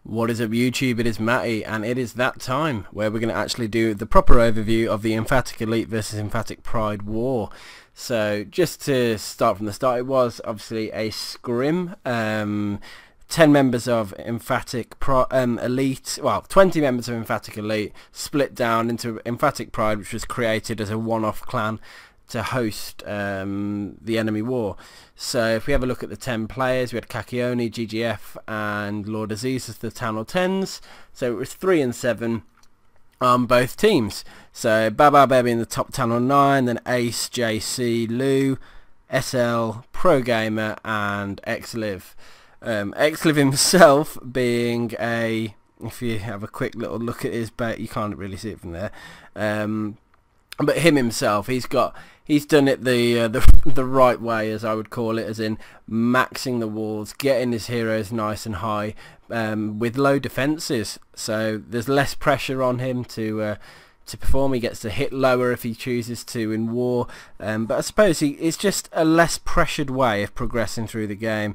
What is up YouTube, it is Matty, and it is that time where we're going to actually do the proper overview of the Emphatic Elite versus Emphatic Pride war. So just to start from the start, it was obviously a SCRIM. 10 members of Emphatic Elite, well 20 members of Emphatic Elite split down into Emphatic Pride, which was created as a one-off clan to host the enemy war. So if we have a look at the 10 players, we had Kakioni, GGF and Lord Aziz as the Town Hall 10s. So it was 3 and 7 on both teams. So Baba Baby in the top Town Hall 9, then Ace, JC, Lou, SL, Pro Gamer and Exive. Exive himself being a, if you have a quick little look at his bait, you can't really see it from there, but him himself, he's done it the right way, as I would call it, as in maxing the walls, getting his heroes nice and high, with low defenses, so there's less pressure on him to perform. He gets to hit lower if he chooses to in war, but I suppose it's just a less pressured way of progressing through the game.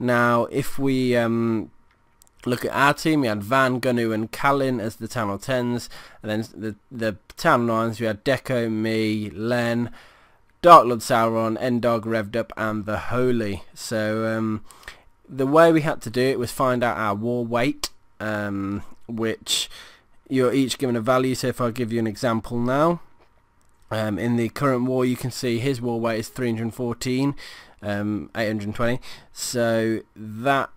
Now if we look at our team, we had Van, Gunu and Kalin as the Town Hall 10s, and then the Town Hall 9s, we had Deco, me, Len, Dark Lord Sauron, Endog, Revved Up and the Holy. So the way we had to do it was find out our war weight, which you're each given a value. So if I give you an example now, in the current war you can see his war weight is 314, 820, so that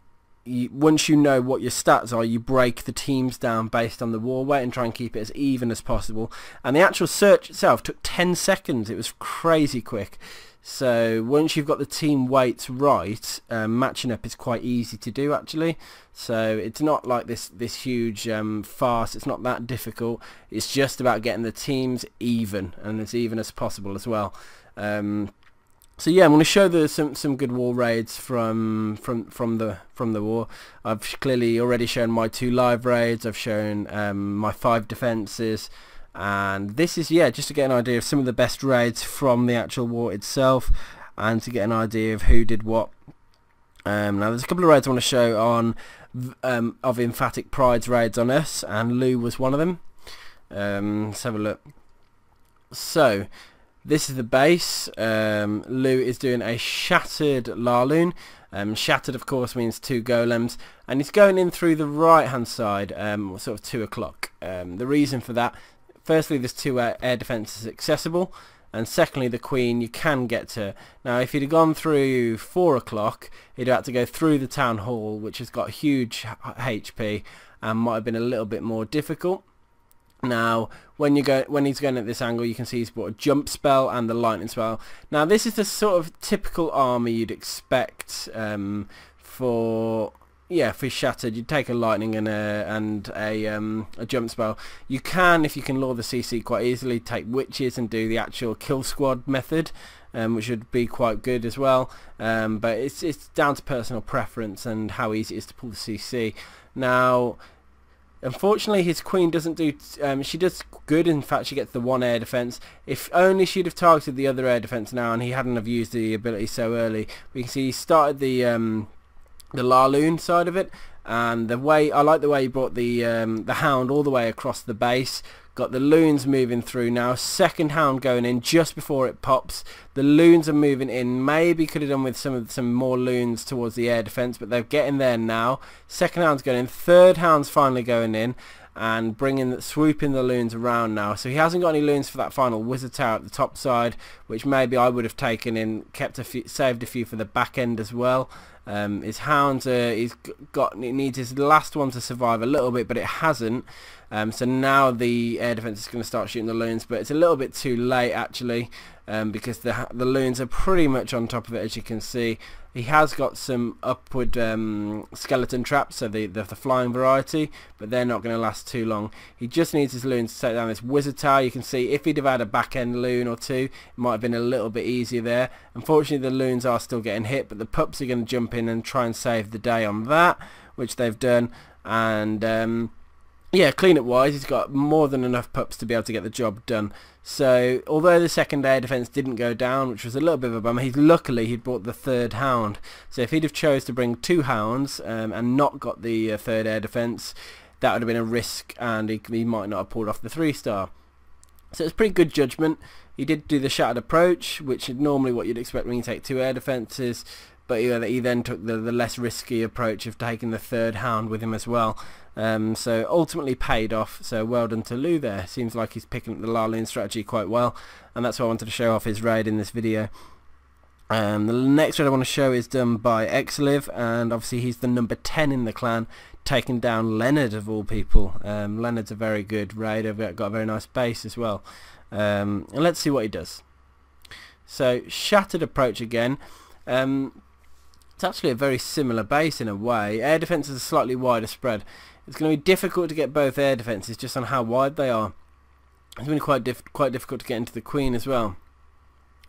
once you know what your stats are, you break the teams down based on the war weight and try and keep it as even as possible. And the actual search itself took 10 seconds. It was crazy quick. So once you've got the team weights right, matching up is quite easy to do actually. So it's not like this huge farce. It's not that difficult. It's just about getting the teams even, and as even as possible as well. So yeah, I'm going to show some good war raids from the war. I've clearly already shown my 2 live raids. I've shown my 5 defenses, and this is, yeah, just to get an idea of some of the best raids from the actual war itself, and to get an idea of who did what. Now there's a couple of raids I want to show on of Emphatic Pride's raids on us, and Lou was one of them. Let's have a look. So this is the base. Lou is doing a shattered LaLo. Shattered of course means 2 golems, and he's going in through the right hand side, sort of 2 o'clock. The reason for that, firstly there's 2 air defences accessible, and secondly the queen you can get to. Now if he'd have gone through 4 o'clock, he'd have had to go through the town hall, which has got huge HP and might have been a little bit more difficult. Now when he's going at this angle, you can see he's brought a jump spell and the lightning spell. Now this is the sort of typical army you'd expect for shattered. You'd take a lightning and a jump spell. You can, if you can lure the CC quite easily, take witches and do the actual kill squad method, which would be quite good as well. But it's down to personal preference and how easy it is to pull the CC. Now unfortunately his queen doesn't do, she does good. In fact she gets the 1 air defense. If only she'd have targeted the other air defense now and he hadn't have used the ability so early. We can see he started the LaLo side of it, and I like the way he brought the hound all the way across the base. Got the loons moving through now. Second hound going in just before it pops. The loons are moving in. Maybe could have done with some more loons towards the air defense, but they're getting there now. Second hound's going in. Third hound's finally going in and swooping the loons around now. So he hasn't got any loons for that final wizard tower at the top side, which maybe I would have taken in, saved a few for the back end as well. His hounds, he needs his last one to survive a little bit, but it hasn't. So now the air defense is going to start shooting the loons, but it's a little bit too late actually, because the loons are pretty much on top of it, as you can see. He has got some upward skeleton traps, so the flying variety, but they're not going to last too long. He just needs his loons to take down this wizard tower. You can see if he'd have had a back end loon or 2, it might have been a little bit easier there. Unfortunately the loons are still getting hit, but the pups are going to jump in and try and save the day on that, which they've done. And yeah, clean-up wise, he's got more than enough pups to be able to get the job done. So, although the second air defence didn't go down, which was a little bit of a bummer, he'd brought the third hound. So if he'd have chose to bring 2 hounds and not got the third air defence, that would have been a risk, and he might not have pulled off the 3-star. So it's pretty good judgment. He did do the shattered approach, which is normally what you'd expect when you take 2 air defences, but he then took the less risky approach of taking the third hound with him as well. So ultimately paid off, so well done to Lou there. Seems like he's picking up the LaLo strategy quite well, and that's why I wanted to show off his raid in this video. The next raid I want to show is done by Exive, and obviously he's the number 10 in the clan, taking down Leonard of all people. Leonard's a very good raider, got a very nice base as well. And let's see what he does. So shattered approach again. It's actually a very similar base in a way. Air defence is a slightly wider spread. It's going to be difficult to get both air defences just on how wide they are. It's going to be quite difficult to get into the Queen as well,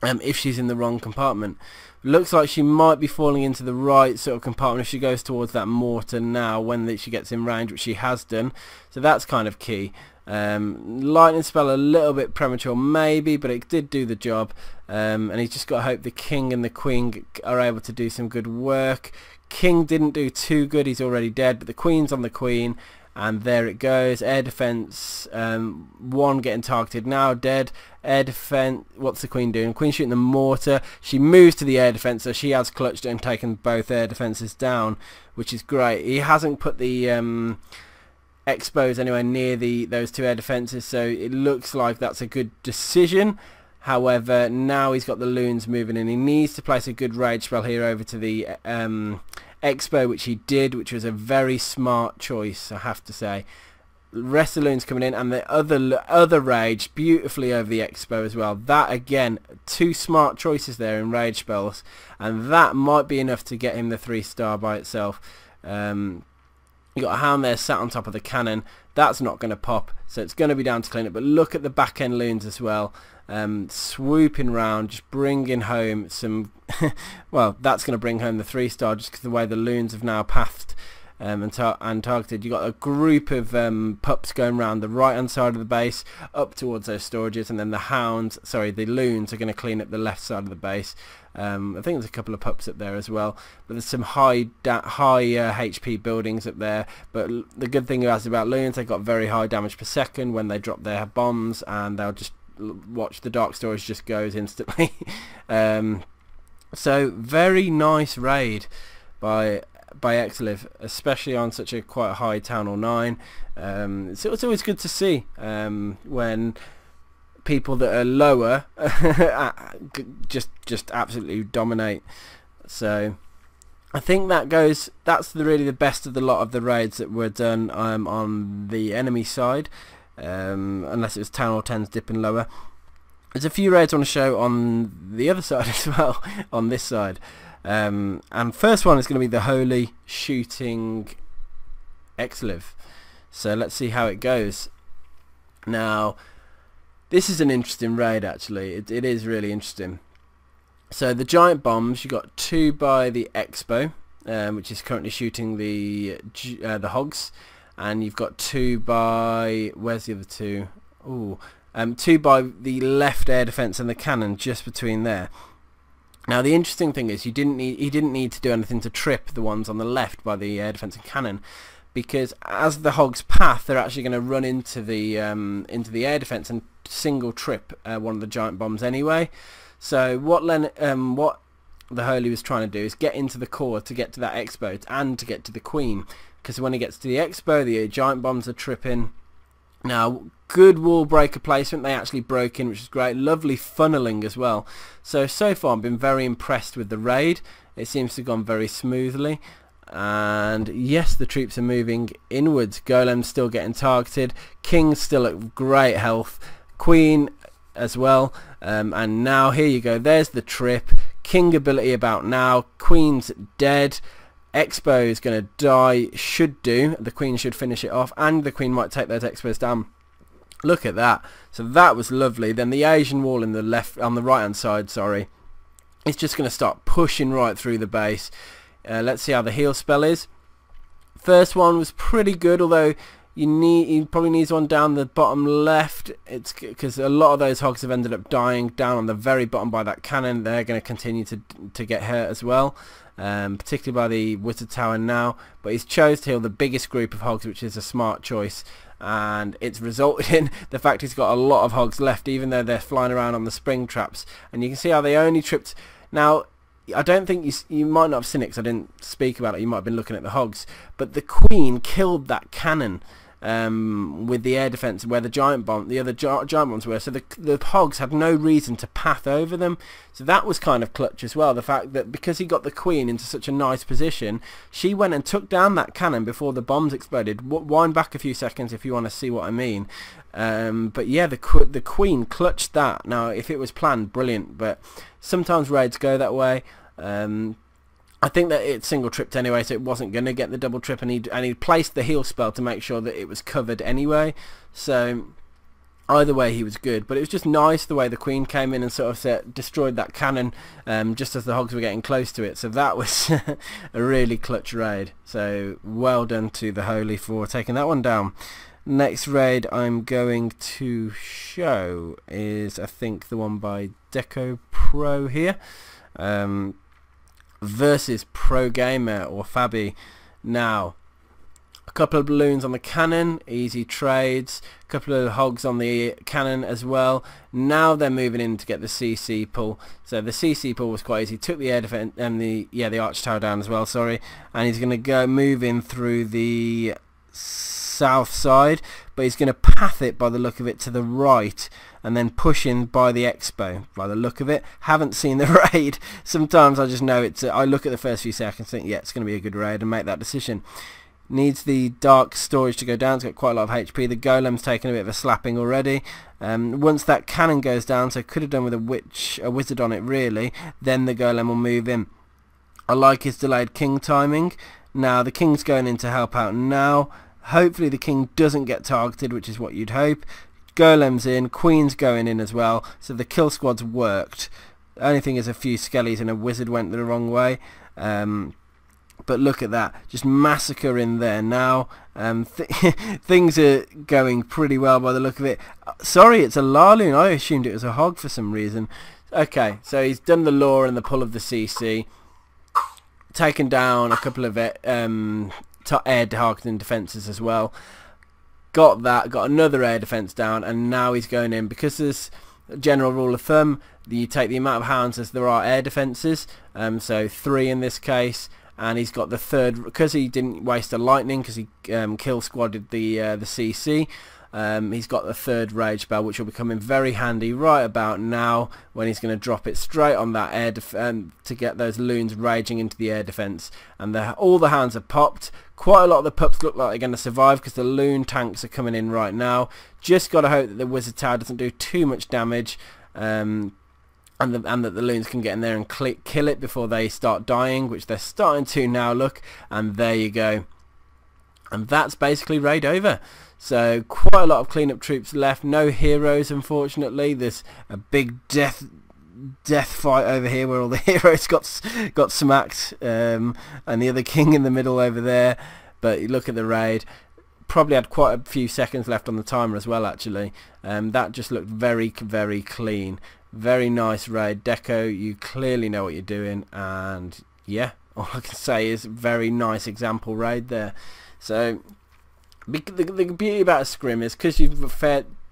if she's in the wrong compartment. Looks like she might be falling into the right sort of compartment if she goes towards that mortar now when she gets in range, which she has done. So that's kind of key. Lightning spell a little bit premature maybe, but it did do the job, and he's just got to hope the King and the Queen are able to do some good work. King didn't do too good, he's already dead, but the Queen's on the Queen, and there it goes. Air defense, 1 getting targeted now, dead. Air defense, what's the Queen doing? Queen shooting the mortar. She moves to the air defense, so she has clutched and taken both air defenses down, which is great. He hasn't put the expos anywhere near those 2 air defenses, so it looks like that's a good decision. However, now he's got the loons moving in. He needs to place a good rage spell here over to the expo, which he did, which was a very smart choice, I have to say. The rest of the loons coming in, and the other rage beautifully over the expo as well. That again, 2 smart choices there in rage spells, and that might be enough to get him the 3-star by itself. You got a hound there sat on top of the cannon. That's not going to pop, so it's going to be down to clean it. But look at the back end loons as well, swooping round, just bringing home some well, that's going to bring home the 3-star just because the way the loons have now pathed and targeted. You got a group of pups going around the right hand side of the base up towards those storages, and then the loons are going to clean up the left side of the base. I think there's a couple of pups up there as well, but there's some high HP buildings up there. But the good thing about loons, they've got very high damage per second when they drop their bombs, and they'll just watch the dark storage just goes instantly. So very nice raid by Exive, especially on such a quite high town hall 9. It's always good to see when people that are lower just absolutely dominate. So I think that's really the best of the lot of the raids that were done on the enemy side, unless it was town hall 10s dipping lower. There's a few raids I want to show on the other side as well, on this side. And first one is going to be the Holy shooting Exive. So let's see how it goes. Now, this is an interesting raid actually. It is really interesting. So the giant bombs, you got 2 by the Expo, which is currently shooting the hogs, and you've got 2 by, where's the other 2? Ooh, 2 by the left air defense and the cannon, just between there. Now the interesting thing is he didn't need to do anything to trip the ones on the left by the air defense and cannon, because as the hogs path, they're actually going to run into the air defense and single trip one of the giant bombs anyway. So what the Holy was trying to do is get into the core to get to that expo and to get to the Queen, because when he gets to the expo, the giant bombs are tripping. Now, good wall breaker placement, they actually broke in, which is great. Lovely funneling as well. So far I've been very impressed with the raid. It seems to have gone very smoothly. And yes, the troops are moving inwards. Golem's still getting targeted. King's still at great health. Queen as well. And now here you go. There's the trip. King ability about now. Queen's dead. Expo is going to die, should do. The Queen should finish it off, and the Queen might take those Expos down. Look at that. So that was lovely. Then the Asian wall on the right hand side, sorry, it's just going to start pushing right through the base. Let's see how the heal spell is. First one was pretty good, although He probably needs one down the bottom left. It's because a lot of those hogs have ended up dying down on the very bottom by that cannon. They're going to continue to get hurt as well, particularly by the wizard tower now. But he's chose to heal the biggest group of hogs, which is a smart choice, and it's resulted in the fact he's got a lot of hogs left, even though they're flying around on the spring traps. And you can see how they only tripped. Now, I don't think you might not have seen it because I didn't speak about it. You might have been looking at the hogs, but the queen killed that cannon with the air defense where the other giant bombs were. So the hogs had no reason to path over them. So that was kind of clutch as well. The fact that because he got the queen into such a nice position, she went and took down that cannon before the bombs exploded. Wind back a few seconds if you want to see what I mean. But yeah, the queen clutched that. Now, if it was planned, brilliant. But sometimes raids go that way. I think that it single tripped anyway, so it wasn't going to get the double trip, and he placed the heal spell to make sure that it was covered anyway. So either way, he was good. But it was just nice the way the queen came in and sort of destroyed that cannon just as the hogs were getting close to it. So that was a really clutch raid. So well done to the Holy for taking that one down. Next raid I'm going to show is, I think, the one by Deco Pro here. Versus Pro Gamer or Fabi. Now, a couple of balloons on the cannon, easy trades, a couple of hogs on the cannon as well. Now they're moving in to get the CC pull. So the CC pull was quite easy. Took the air defense and the arch tower down as well, sorry. And he's going to move in through the south side, but he's going to path it by the look of it to the right and then push in by the expo by the look of it. Haven't seen the raid. Sometimes I just know I look at the first few seconds, think yeah, it's going to be a good raid, and make that decision. Needs the dark storage to go down. It's got quite a lot of HP. The golem's taken a bit of a slapping already. Once that cannon goes down, so could have done with a wizard on it really, then the golem will move in. I like his delayed king timing. Now the king's going in to help out now. Hopefully the king doesn't get targeted, which is what you'd hope. Golem's in, queen's going in as well, so the kill squad's worked. The only thing is a few skellies and a wizard went the wrong way. But look at that, just massacre in there now. Things are going pretty well by the look of it. Sorry, it's a Laloon. I assumed it was a hog for some reason. Okay, so he's done the lure and the pull of the CC. Taken down a couple of air targeting defences as well. Got another air defence down, and now he's going in. Because there's a general rule of thumb, you take the amount of hounds as there are air defences, so 3 in this case, and he's got the third, because he didn't waste a lightning, because he kill squadded the CC. He's got the third rage spell, which will be coming very handy right about now, when he's going to drop it straight on that air to get those loons raging into the air defense. And all the hounds are popped. Quite a lot of the pups look like they're going to survive because the loon tanks are coming in right now. Just got to hope that the wizard tower doesn't do too much damage, and that the loons can get in there and kill it before they start dying, which they're starting to now. Look, and there you go. And that's basically raid over. So quite a lot of cleanup troops left. No heroes, unfortunately. There's a big death fight over here where all the heroes got smacked, and the other king in the middle over there. But you look at the raid. Probably had quite a few seconds left on the timer as well, actually. That just looked very, very clean. Very nice raid. Deco, you clearly know what you're doing, and yeah, all I can say is very nice example raid there. So the beauty about a scrim is because you've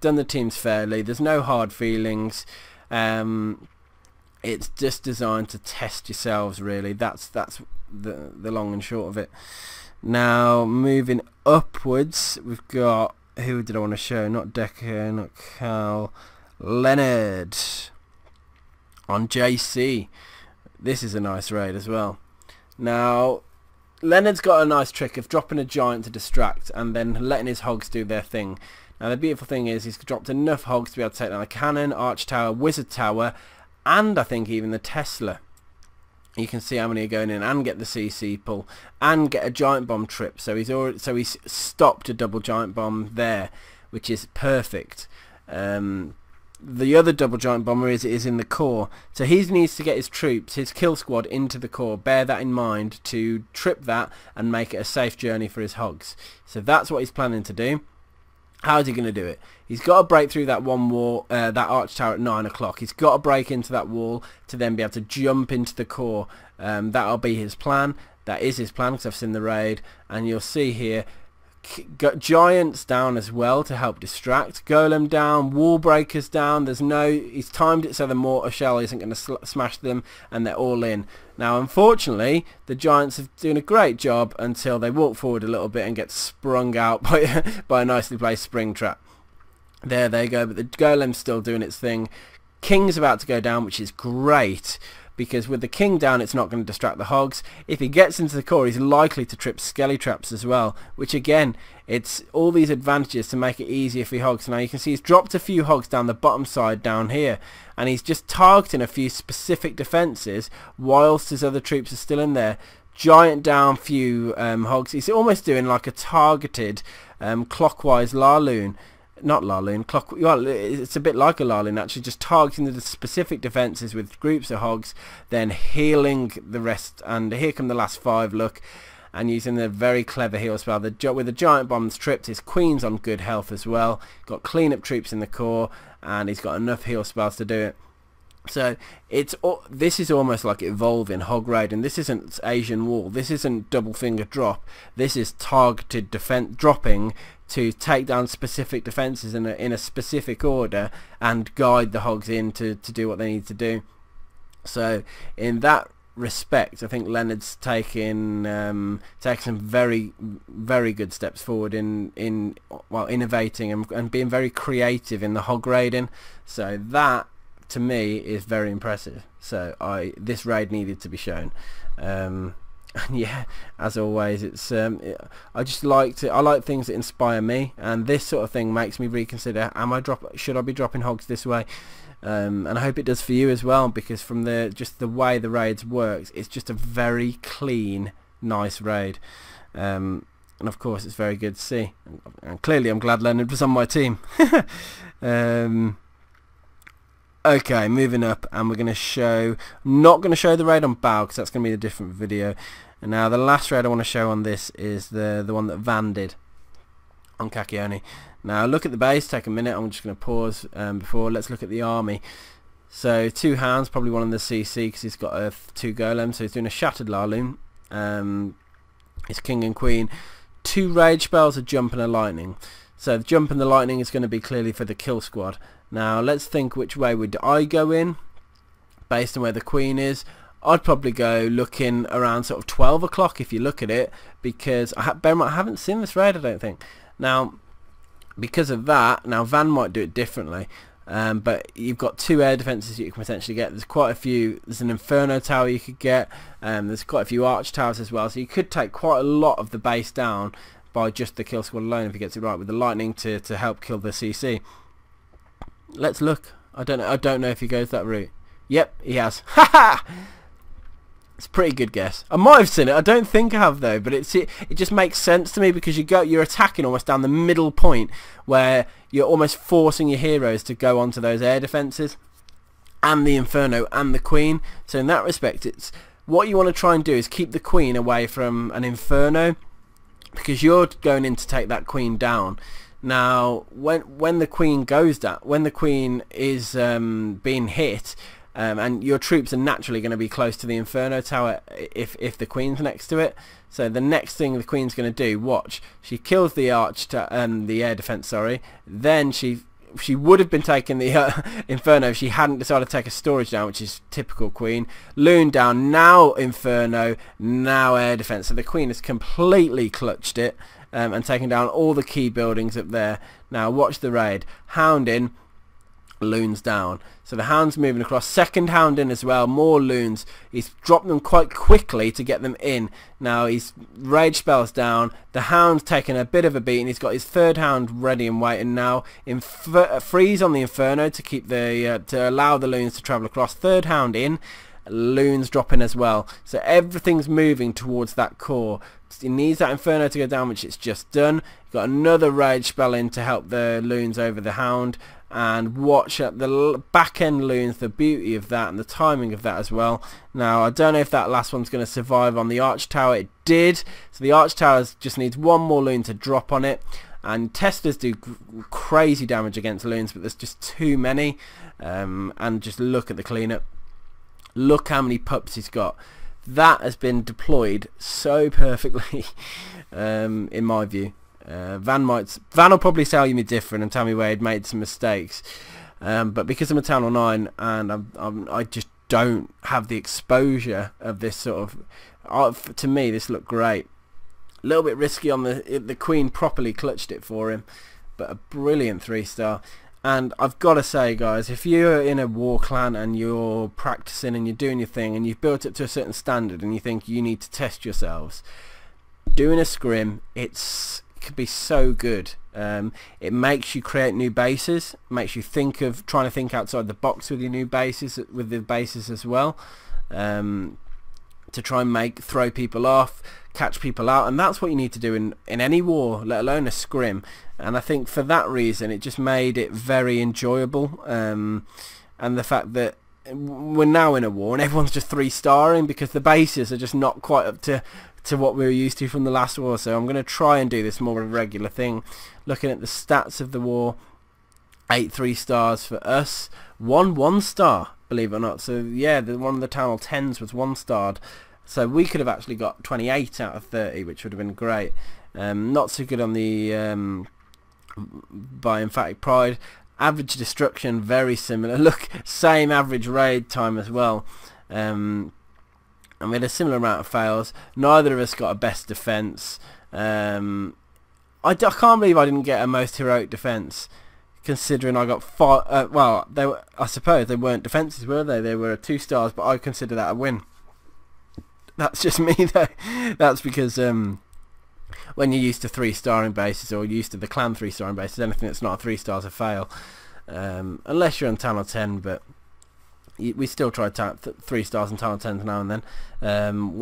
done the teams fairly, there's no hard feelings. It's just designed to test yourselves, really. That's the long and short of it. Now moving upwards, we've got, who did I want to show? Not Deco, not Cal, Leonard on JC. This is a nice raid as well. Now Leonard's got a nice trick of dropping a giant to distract and then letting his hogs do their thing. Now the beautiful thing is he's dropped enough hogs to be able to take down a cannon, arch tower, wizard tower, and I think even the Tesla. You can see how many are going in, and get the CC pull, and get a giant bomb trip. So he's stopped a double giant bomb there, which is perfect. the other double giant bomber is in the core. So he needs to get his troops, his kill squad, into the core. Bear that in mind to trip that and make it a safe journey for his hogs. So that's what he's planning to do. How's he going to do it? He's got to break through that one wall, that arch tower at 9 o'clock. He's got to break into that wall to then be able to jump into the core. That'll be his plan. That is his plan, because I've seen the raid. And you'll see here, got giants down as well to help distract. Golem down, wall breakers down. He's timed it so the mortar shell isn't going to smash them, and they're all in. Now unfortunately the giants are doing a great job until they walk forward a little bit and get sprung out by a nicely placed spring trap. There they go, but the golem's still doing its thing. King's about to go down, which is great, because with the king down it's not going to distract the hogs. If he gets into the core, he's likely to trip skelly traps as well, which again, it's all these advantages to make it easier for your hogs. Now you can see he's dropped a few hogs down the bottom side down here, and he's just targeting a few specific defences whilst his other troops are still in there. Giant down, few hogs. He's almost doing like a targeted clockwise LaLo. Not LaLo, well, it's a bit like a LaLo actually, just targeting the specific defences with groups of hogs, then healing the rest. And here come the last 5, look, and using the very clever heal spell. With the giant bombs tripped, his queen's on good health as well, got cleanup troops in the core, and he's got enough heal spells to do it. So this is almost like evolving hog raid, and this isn't Asian wall, this isn't double finger drop, this is targeted defense dropping to take down specific defences in a specific order and guide the hogs in to do what they need to do. So in that respect, I think Leonard's taking some very good steps forward in innovating and being very creative in the hog raiding. So that to me is very impressive. So this raid needed to be shown. And yeah, as always, it's I like things that inspire me, and this sort of thing makes me reconsider, should I be dropping hogs this way? And I hope it does for you as well, because from just the way the raids works, it's just a very clean, nice raid. And of course it's very good to see, and clearly I'm glad Leonard was on my team. Okay, moving up, and we're going to show, not going to show the raid on Bao, because that's going to be a different video. And now the last raid I want to show on this is the one that Van did on Kakioni. Now look at the base, take a minute, I'm just going to pause before, let's look at the army. So 2 hounds, probably one on the CC because he's got 2 golems, so he's doing a shattered LaLo. His king and queen, 2 rage spells, a jump and a lightning. So the jump and the lightning is going to be clearly for the kill squad. Now let's think, which way would I go in based on where the queen is. I'd probably go looking around sort of 12 o'clock if you look at it, because I haven't seen this raid, I don't think. Now because of that, now Van might do it differently, but you've got 2 air defences you can potentially get. There's quite a few, there's an Inferno tower you could get, there's quite a few arch towers as well, so you could take quite a lot of the base down by just the kill squad alone if he gets it right, with the lightning to help kill the CC. Let's look. I don't know if he goes that route. Yep, he has. Ha! It's a pretty good guess. I might have seen it. I don't think I have though, but it just makes sense to me, because you're attacking almost down the middle point where you're almost forcing your heroes to go onto those air defences and the Inferno and the Queen. So in that respect, it's what you want to try and do is keep the Queen away from an Inferno, because you're going in to take that Queen down. Now when the Queen goes down, when the Queen is being hit, and your troops are naturally going to be close to the Inferno tower if the Queen's next to it. So the next thing the Queen's going to do, watch, she kills the the air defense, sorry. Then she would have been taking the Inferno if she hadn't decided to take a storage down, which is typical Queen. Loon down, now Inferno, now air defense. So the Queen has completely clutched it and taken down all the key buildings up there. Now watch the raid. Hound in, loons down. So the hound's moving across, second hound in as well, more loons. He's dropped them quite quickly to get them in. Now he's rage spells down, the hound's taken a bit of a beating, he's got his 3rd hound ready and waiting now. Freeze on the Inferno to keep to allow the loons to travel across. 3rd hound in, loons dropping as well. So everything's moving towards that core. He needs that Inferno to go down, which it's just done. Got another rage spell in to help the loons over the hound. and watch at the back end loons, the beauty of that and the timing of that as well. Now I don't know if that last one's going to survive on the arch tower. It did, so the arch tower just needs one more loon to drop on it, and testers do crazy damage against loons, but there's just too many. And just look at the cleanup, look how many pups he's got. That has been deployed so perfectly. In my view, Van will probably tell me different and tell me where he'd made some mistakes, but because I'm a Town Hall 9 and I just don't have the exposure of this sort of, to me this looked great. A little bit risky on the Queen properly clutched it for him, but a brilliant 3-star. And I've got to say, guys, if you're in a war clan and you're practicing and you're doing your thing and you've built it to a certain standard and you think you need to test yourselves, doing a scrim, it could be so good. It makes you create new bases, makes you trying to think outside the box with your new bases, with the bases as well, to try and throw people off, catch people out, and that's what you need to do in any war, let alone a scrim. And I think for that reason it just made it very enjoyable, and the fact that we're now in a war and everyone's just 3-starring because the bases are just not quite up to what we were used to from the last war. So I'm going to try and do this more of a regular thing. Looking at the stats of the war, 8 3-stars for us, 1 1-star, believe it or not. So yeah, one of the Town Hall 10s was 1-starred. So we could have actually got 28 out of 30, which would have been great. Not so good on the by Emphatic Pride. Average destruction very similar. Look, same average raid time as well. And we had a similar amount of fails. Neither of us got a best defense. I can't believe I didn't get a most heroic defense, considering I got 5. Well, I suppose they weren't defenses, were they? They were 2 stars, but I consider that a win. That's just me though. That's because when you're used to 3-starring bases, or used to the clan 3-starring bases, anything that's not a 3-star is a fail, unless you're on Town Hall 10. But we still try 3 stars in Town Hall 10s now and then,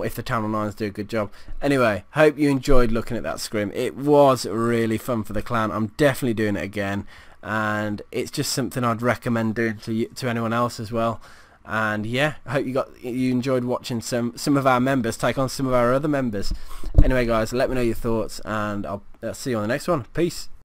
if the Town Hall 9s do a good job. Anyway, hope you enjoyed looking at that scrim. It was really fun for the clan. I'm definitely doing it again, and it's just something I'd recommend doing to anyone else as well. And yeah, I hope you enjoyed watching some of our members take on some of our other members. Anyway guys, let me know your thoughts, and I'll see you on the next one. Peace.